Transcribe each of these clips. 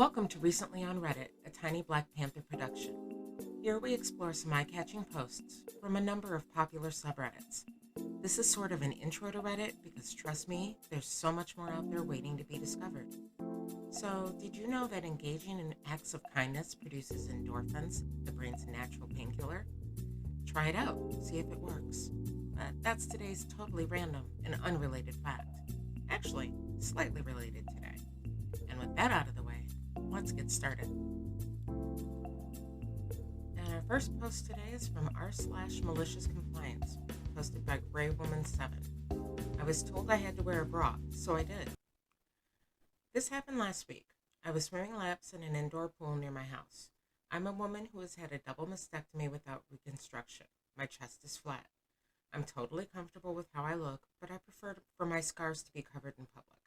Welcome to Recently on Reddit, a tiny Black Panther production. Here we explore some eye-catching posts from a number of popular subreddits. This is sort of an intro to Reddit because, trust me, there's so much more out there waiting to be discovered. So, did you know that engaging in acts of kindness produces endorphins, the brain's natural painkiller? Try it out, see if it works. But that's today's totally random and unrelated fact. Actually, slightly related today. And with that out of the way, let's get started. And our first post today is from r/MaliciousCompliance, posted by GrayWoman7. I was told I had to wear a bra, so I did. This happened last week. I was swimming laps in an indoor pool near my house. I'm a woman who has had a double mastectomy without reconstruction. My chest is flat. I'm totally comfortable with how I look, but I prefer for my scars to be covered in public.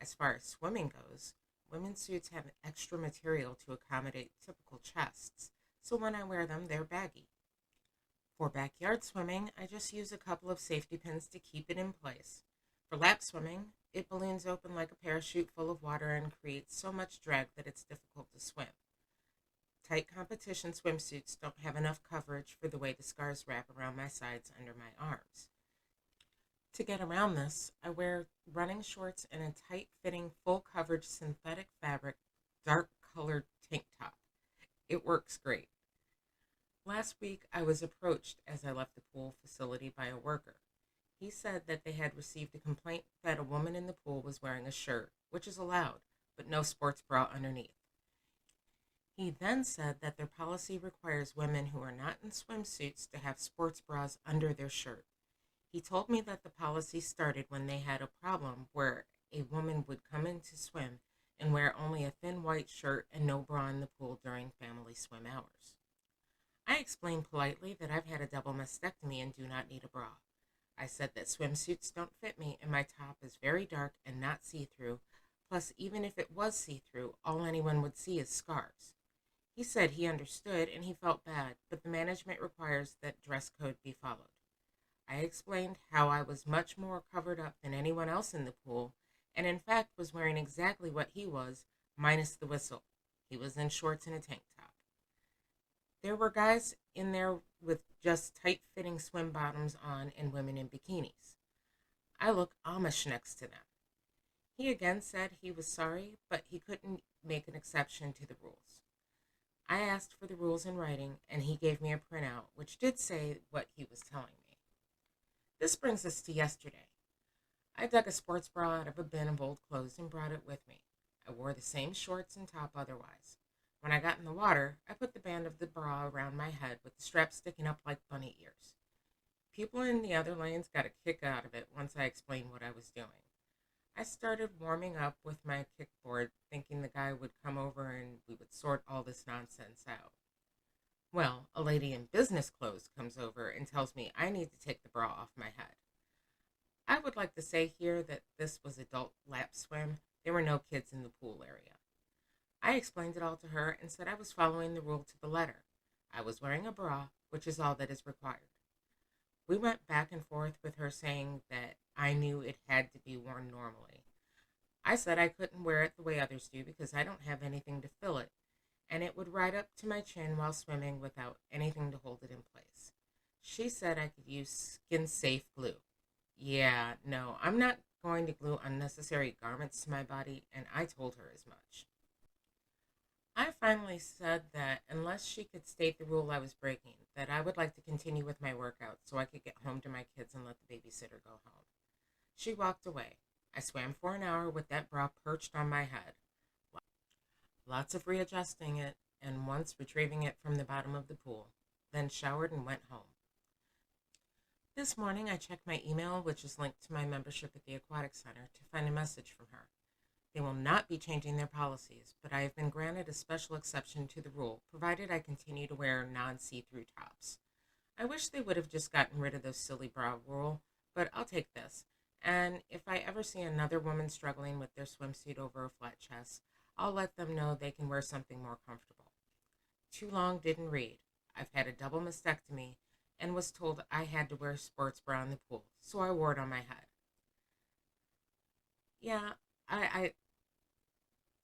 As far as swimming goes, women's suits have extra material to accommodate typical chests, so when I wear them, they're baggy. For backyard swimming, I just use a couple of safety pins to keep it in place. For lap swimming, it balloons open like a parachute full of water and creates so much drag that it's difficult to swim. Tight competition swimsuits don't have enough coverage for the way the scars wrap around my sides under my arms. To get around this, I wear running shorts and a tight-fitting, full-coverage synthetic fabric, dark-colored tank top. It works great. Last week, I was approached as I left the pool facility by a worker. He said that they had received a complaint that a woman in the pool was wearing a shirt, which is allowed, but no sports bra underneath. He then said that their policy requires women who are not in swimsuits to have sports bras under their shirt. He told me that the policy started when they had a problem where a woman would come in to swim and wear only a thin white shirt and no bra in the pool during family swim hours. I explained politely that I've had a double mastectomy and do not need a bra. I said that swimsuits don't fit me and my top is very dark and not see-through, plus even if it was see-through, all anyone would see is scars. He said he understood and he felt bad, but the management requires that dress code be followed. I explained how I was much more covered up than anyone else in the pool, and in fact was wearing exactly what he was, minus the whistle. He was in shorts and a tank top. There were guys in there with just tight-fitting swim bottoms on and women in bikinis. I look Amish next to them. He again said he was sorry, but he couldn't make an exception to the rules. I asked for the rules in writing, and he gave me a printout, which did say what he was telling me. This brings us to yesterday. I dug a sports bra out of a bin of old clothes and brought it with me. I wore the same shorts and top otherwise. When I got in the water, I put the band of the bra around my head with the strap sticking up like bunny ears. People in the other lanes got a kick out of it once I explained what I was doing. I started warming up with my kickboard, thinking the guy would come over and we would sort all this nonsense out. Well, a lady in business clothes comes over and tells me I need to take the bra off my head. I would like to say here that this was adult lap swim. There were no kids in the pool area. I explained it all to her and said I was following the rule to the letter. I was wearing a bra, which is all that is required. We went back and forth with her saying that I knew it had to be worn normally. I said I couldn't wear it the way others do because I don't have anything to fill it, and it would ride up to my chin while swimming without anything to hold it in place. She said I could use skin-safe glue. Yeah, no, I'm not going to glue unnecessary garments to my body, and I told her as much. I finally said that unless she could state the rule I was breaking, that I would like to continue with my workout so I could get home to my kids and let the babysitter go home. She walked away. I swam for an hour with that bra perched on my head. Lots of readjusting it, and once retrieving it from the bottom of the pool, then showered and went home. This morning I checked my email, which is linked to my membership at the Aquatic Center, to find a message from her. They will not be changing their policies, but I have been granted a special exception to the rule, provided I continue to wear non-see-through tops. I wish they would have just gotten rid of those silly bra rule, but I'll take this. And if I ever see another woman struggling with their swimsuit over a flat chest, I'll let them know they can wear something more comfortable. Too long didn't read. I've had a double mastectomy and was told I had to wear a sports bra in the pool, so I wore it on my head. Yeah, I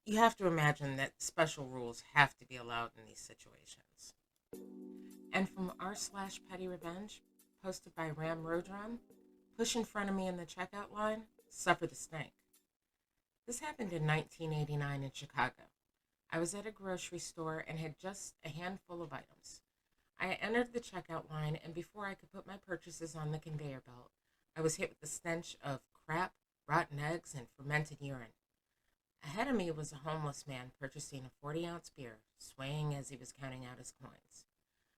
You have to imagine that special rules have to be allowed in these situations. And from r/pettyrevenge, posted by Ramrodron, push in front of me in the checkout line, suffer the stank. This happened in 1989 in Chicago. I was at a grocery store and had just a handful of items. I entered the checkout line, and before I could put my purchases on the conveyor belt, I was hit with the stench of crap, rotten eggs, and fermented urine. Ahead of me was a homeless man purchasing a 40-ounce beer, swaying as he was counting out his coins.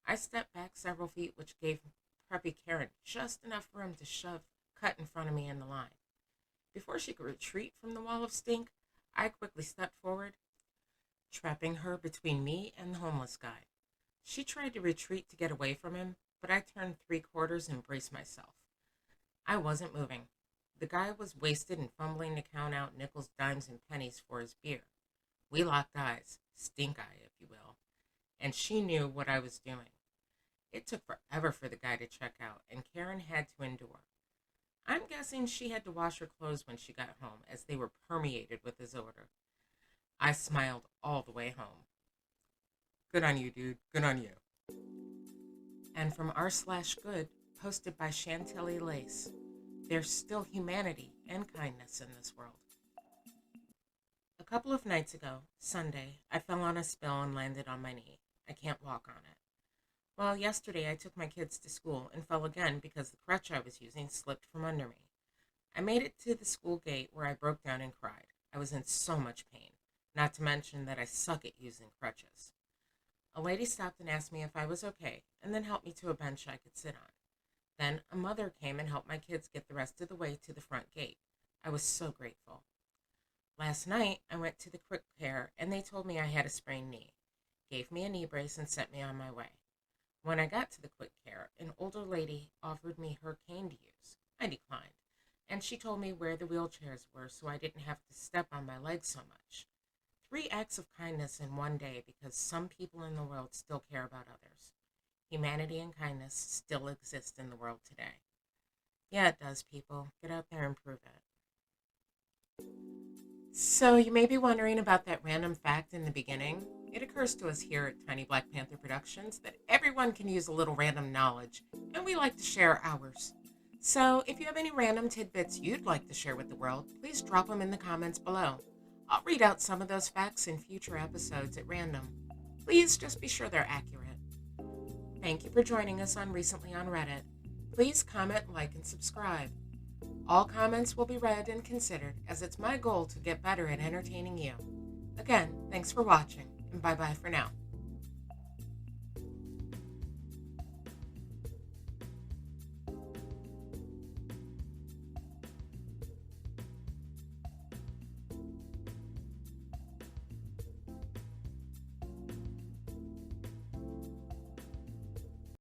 I stepped back several feet, which gave preppy Karen just enough room to cut in front of me in the line. Before she could retreat from the wall of stink, I quickly stepped forward, trapping her between me and the homeless guy. She tried to retreat to get away from him, but I turned 3/4 and braced myself. I wasn't moving. The guy was wasted and fumbling to count out nickels, dimes, and pennies for his beer. We locked eyes, stink eye, if you will, and she knew what I was doing. It took forever for the guy to check out, and Karen had to endure. I'm guessing she had to wash her clothes when she got home, as they were permeated with his odor. I smiled all the way home. Good on you, dude. Good on you. And from r/good, posted by chantilly-lace, there's still humanity and kindness in this world. A couple of nights ago, Sunday, I fell on a spill and landed on my knee. I can't walk on it. Well, yesterday I took my kids to school and fell again because the crutch I was using slipped from under me. I made it to the school gate where I broke down and cried. I was in so much pain, not to mention that I suck at using crutches. A lady stopped and asked me if I was okay, and then helped me to a bench I could sit on. Then a mother came and helped my kids get the rest of the way to the front gate. I was so grateful. Last night, I went to the quick care, and they told me I had a sprained knee, gave me a knee brace, and sent me on my way. When I got to the quick care, an older lady offered me her cane to use. I declined, and she told me where the wheelchairs were so I didn't have to step on my legs so much. 3 acts of kindness in one day because some people in the world still care about others. Humanity and kindness still exist in the world today. Yeah, it does, people. Get out there and prove it. So you may be wondering about that random fact in the beginning. It occurs to us here at Tiny Black Panther Productions that everyone can use a little random knowledge, and we like to share ours. So if you have any random tidbits you'd like to share with the world, please drop them in the comments below. I'll read out some of those facts in future episodes at random. Please just be sure they're accurate. Thank you for joining us on Recently on Reddit. Please comment, like, and subscribe. All comments will be read and considered, as it's my goal to get better at entertaining you. Again, thanks for watching, and bye-bye for now.